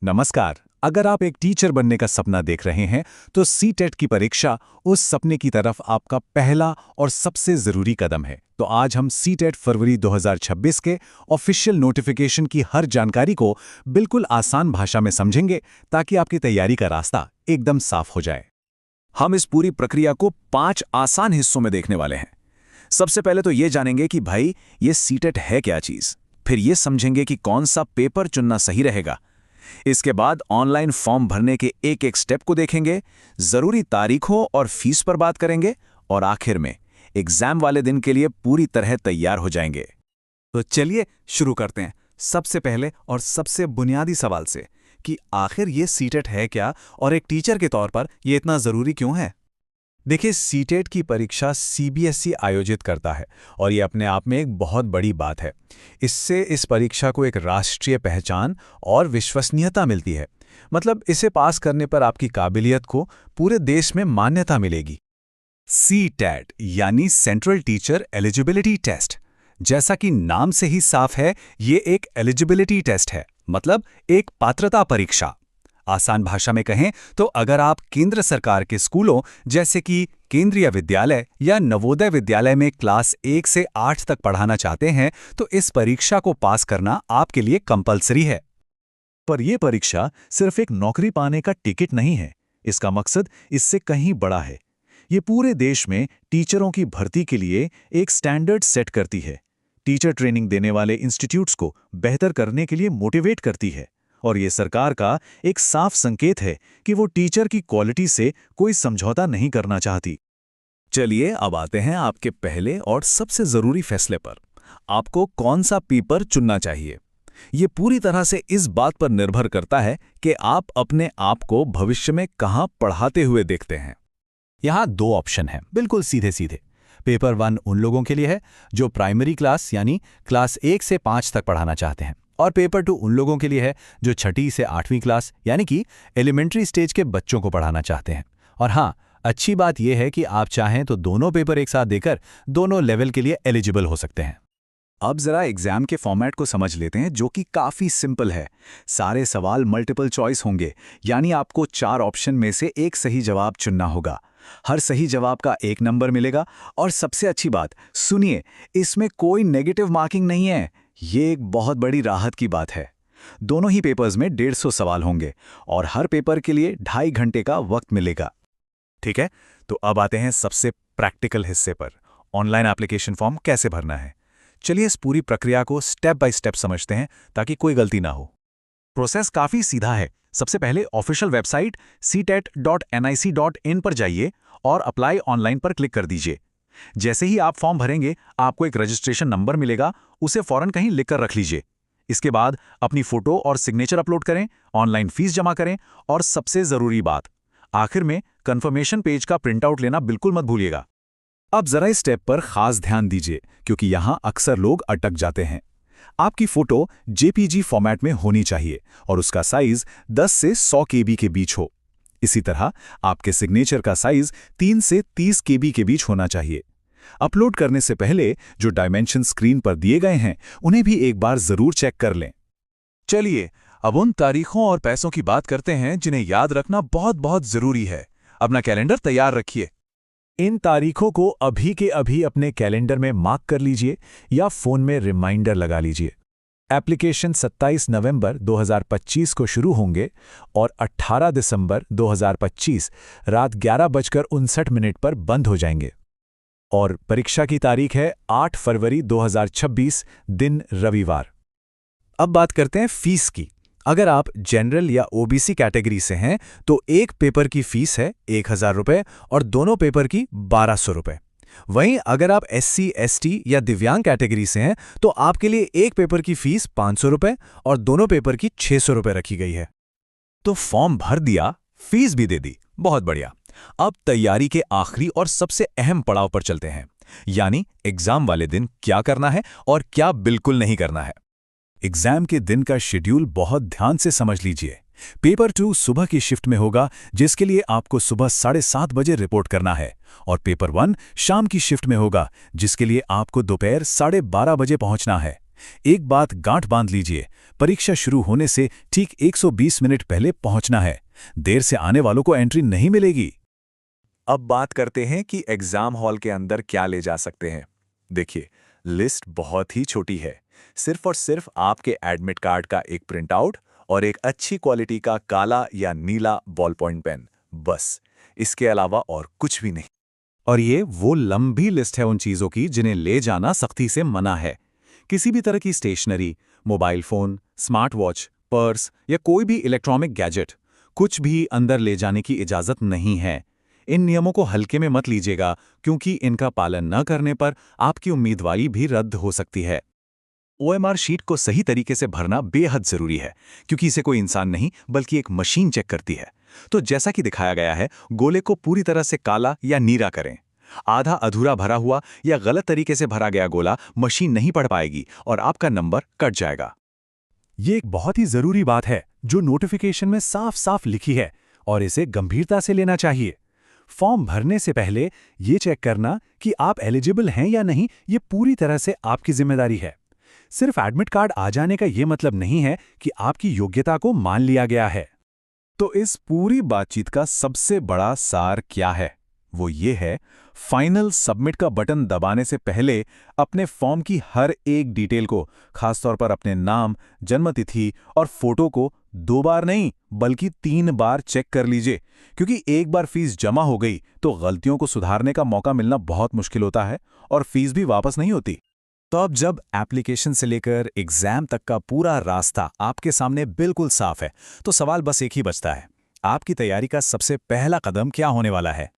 नमस्कार। अगर आप एक टीचर बनने का सपना देख रहे हैं तो सीटेट की परीक्षा उस सपने की तरफ आपका पहला और सबसे जरूरी कदम है। तो आज हम सीटेट फरवरी 2026 के ऑफिशियल नोटिफिकेशन की हर जानकारी को बिल्कुल आसान भाषा में समझेंगे ताकि आपकी तैयारी का रास्ता एकदम साफ हो जाए। हम इस पूरी प्रक्रिया को 5 आसान हिस्सों में देखने वाले हैं। सबसे पहले तो ये जानेंगे कि भाई ये सीटेट है क्या चीज। फिर ये समझेंगे कि कौन सा पेपर चुनना सही रहेगा। इसके बाद ऑनलाइन फॉर्म भरने के एक एक स्टेप को देखेंगे, जरूरी तारीखों और फीस पर बात करेंगे और आखिर में एग्जाम वाले दिन के लिए पूरी तरह तैयार हो जाएंगे। तो चलिए शुरू करते हैं सबसे पहले और सबसे बुनियादी सवाल से कि आखिर ये सीटेट है क्या और एक टीचर के तौर पर ये इतना ज़रूरी क्यों है। देखिए, सीटेट की परीक्षा सीबीएसई आयोजित करता है और ये अपने आप में एक बहुत बड़ी बात है। इससे इस परीक्षा को एक राष्ट्रीय पहचान और विश्वसनीयता मिलती है। मतलब इसे पास करने पर आपकी काबिलियत को पूरे देश में मान्यता मिलेगी। सीटेट यानी सेंट्रल टीचर एलिजिबिलिटी टेस्ट। जैसा कि नाम से ही साफ है, ये एक एलिजिबिलिटी टेस्ट है, मतलब एक पात्रता परीक्षा। आसान भाषा में कहें तो अगर आप केंद्र सरकार के स्कूलों जैसे कि केंद्रीय विद्यालय या नवोदय विद्यालय में क्लास 1 से 8 तक पढ़ाना चाहते हैं तो इस परीक्षा को पास करना आपके लिए कंपलसरी है। पर यह परीक्षा सिर्फ एक नौकरी पाने का टिकट नहीं है। इसका मकसद इससे कहीं बड़ा है। ये पूरे देश में टीचरों की भर्ती के लिए एक स्टैंडर्ड सेट करती है। टीचर ट्रेनिंग देने वाले इंस्टीट्यूट्स को बेहतर करने के लिए मोटिवेट करती है। और ये सरकार का एक साफ संकेत है कि वो टीचर की क्वालिटी से कोई समझौता नहीं करना चाहती। चलिए अब आते हैं आपके पहले और सबसे जरूरी फैसले पर। आपको कौन सा पेपर चुनना चाहिए। ये पूरी तरह से इस बात पर निर्भर करता है कि आप अपने आप को भविष्य में कहां पढ़ाते हुए देखते हैं। यहाँ 2 ऑप्शन हैं, बिल्कुल सीधे सीधे। पेपर 1 उन लोगों के लिए है जो प्राइमरी क्लास यानी क्लास 1 से 5 तक पढ़ाना चाहते हैं, और पेपर 2 उन लोगों के लिए है जो 6ठी से 8वीं क्लास यानी कि एलिमेंट्री स्टेज के बच्चों को पढ़ाना चाहते हैं। और हाँ, अच्छी बात यह है कि आप चाहें तो दोनों पेपर एक साथ देकर दोनों लेवल के लिए एलिजिबल हो सकते हैं। अब जरा एग्जाम के फॉर्मेट को समझ लेते हैं, जो कि काफी सिंपल है। सारे सवाल मल्टीपल चॉइस होंगे, यानी आपको 4 ऑप्शन में से एक सही जवाब चुनना होगा। हर सही जवाब का 1 नंबर मिलेगा। और सबसे अच्छी बात सुनिए, इसमें कोई नेगेटिव मार्किंग नहीं है। ये एक बहुत बड़ी राहत की बात है। दोनों ही पेपर्स में 150 सवाल होंगे और हर पेपर के लिए 2.5 घंटे का वक्त मिलेगा। ठीक है, तो अब आते हैं सबसे प्रैक्टिकल हिस्से पर। ऑनलाइन एप्लीकेशन फॉर्म कैसे भरना है। चलिए इस पूरी प्रक्रिया को स्टेप बाय स्टेप समझते हैं ताकि कोई गलती ना हो। प्रोसेस काफी सीधा है। सबसे पहले ऑफिशियल वेबसाइट ctet.nic.in पर जाइए और अप्लाई ऑनलाइन पर क्लिक कर दीजिए। जैसे ही आप फॉर्म भरेंगे, आपको एक रजिस्ट्रेशन नंबर मिलेगा, उसे फौरन कहीं लिख कर रख लीजिए। इसके बाद अपनी फोटो और सिग्नेचर अपलोड करें, ऑनलाइन फीस जमा करें और सबसे जरूरी बात, आखिर में कंफर्मेशन पेज का प्रिंटआउट लेना बिल्कुल मत भूलिएगा। अब जरा इस स्टेप पर खास ध्यान दीजिए क्योंकि यहां अक्सर लोग अटक जाते हैं। आपकी फोटो जेपीजी फॉर्मेट में होनी चाहिए और उसका साइज 10 से 100 केबी के बीच हो। इसी तरह आपके सिग्नेचर का साइज 3 से 30 केबी के बीच होना चाहिए। अपलोड करने से पहले जो डायमेंशन स्क्रीन पर दिए गए हैं उन्हें भी एक बार जरूर चेक कर लें। चलिए अब उन तारीखों और पैसों की बात करते हैं जिन्हें याद रखना बहुत बहुत जरूरी है। अपना कैलेंडर तैयार रखिए। इन तारीखों को अभी के अभी अपने कैलेंडर में मार्क कर लीजिए या फोन में रिमाइंडर लगा लीजिए। एप्लीकेशन 27 नवंबर 2025 को शुरू होंगे और 18 दिसंबर 2025 रात 11:59 पर बंद हो जाएंगे। और परीक्षा की तारीख है 8 फरवरी 2026, दिन रविवार। अब बात करते हैं फीस की। अगर आप जनरल या ओबीसी कैटेगरी से हैं तो एक पेपर की फीस है 1000 रुपये और दोनों पेपर की 1200 रुपये। वहीं अगर आप एससी, एसटी या दिव्यांग कैटेगरी से हैं तो आपके लिए एक पेपर की फीस 500 रुपये और दोनों पेपर की 600 रुपये रखी गई है। तो फॉर्म भर दिया, फीस भी दे दी, बहुत बढ़िया। अब तैयारी के आखिरी और सबसे अहम पड़ाव पर चलते हैं, यानी एग्जाम वाले दिन क्या करना है और क्या बिल्कुल नहीं करना है। एग्जाम के दिन का शेड्यूल बहुत ध्यान से समझ लीजिए। पेपर 2 सुबह की शिफ्ट में होगा, जिसके लिए आपको सुबह 7:30 बजे रिपोर्ट करना है, और पेपर 1 शाम की शिफ्ट में होगा, जिसके लिए आपको दोपहर 12:30 बजे पहुंचना है। एक बात गांठ बांध लीजिए, परीक्षा शुरू होने से ठीक 120 मिनट पहले पहुंचना है। देर से आने वालों को एंट्री नहीं मिलेगी। अब बात करते हैं कि एग्जाम हॉल के अंदर क्या ले जा सकते हैं। देखिए, लिस्ट बहुत ही छोटी है। सिर्फ और सिर्फ आपके एडमिट कार्ड का एक प्रिंट आउट और एक अच्छी क्वालिटी का काला या नीला बॉल पॉइंट पेन, बस। इसके अलावा और कुछ भी नहीं। और ये वो लंबी लिस्ट है उन चीज़ों की जिन्हें ले जाना सख्ती से मना है। किसी भी तरह की stationery, mobile phone, smart watch, purse या कोई भी इलेक्ट्रॉनिक गैजेट, कुछ भी अंदर ले जाने की इजाज़त नहीं है। इन नियमों को हल्के में मत लीजिएगा, क्योंकि इनका पालन न करने पर आपकी उम्मीदवारी भी रद्द हो सकती है। OMR शीट को सही तरीके से भरना बेहद ज़रूरी है, क्योंकि इसे कोई इंसान नहीं बल्कि एक मशीन चेक करती है। तो जैसा कि दिखाया गया है, गोले को पूरी तरह से काला या नीला करें। आधा अधूरा भरा हुआ या गलत तरीके से भरा गया गोला मशीन नहीं पढ़ पाएगी और आपका नंबर कट जाएगा। ये एक बहुत ही ज़रूरी बात है जो नोटिफिकेशन में साफ साफ लिखी है, और इसे गंभीरता से लेना चाहिए। फॉर्म भरने से पहले ये चेक करना कि आप एलिजिबल हैं या नहीं, ये पूरी तरह से आपकी जिम्मेदारी है। सिर्फ एडमिट कार्ड आ जाने का ये मतलब नहीं है कि आपकी योग्यता को मान लिया गया है। तो इस पूरी बातचीत का सबसे बड़ा सार क्या है? वो ये है, फाइनल सबमिट का बटन दबाने से पहले अपने फॉर्म की हर एक डिटेल को, खासतौर पर अपने नाम, जन्मतिथि और फोटो को 2 बार नहीं बल्कि 3 बार चेक कर लीजिए, क्योंकि एक बार फीस जमा हो गई तो गलतियों को सुधारने का मौका मिलना बहुत मुश्किल होता है और फीस भी वापस नहीं होती। तो अब जब एप्लीकेशन से लेकर एग्जाम तक का पूरा रास्ता आपके सामने बिल्कुल साफ है, तो सवाल बस एक ही बचता है, आपकी तैयारी का सबसे पहला कदम क्या होने वाला है?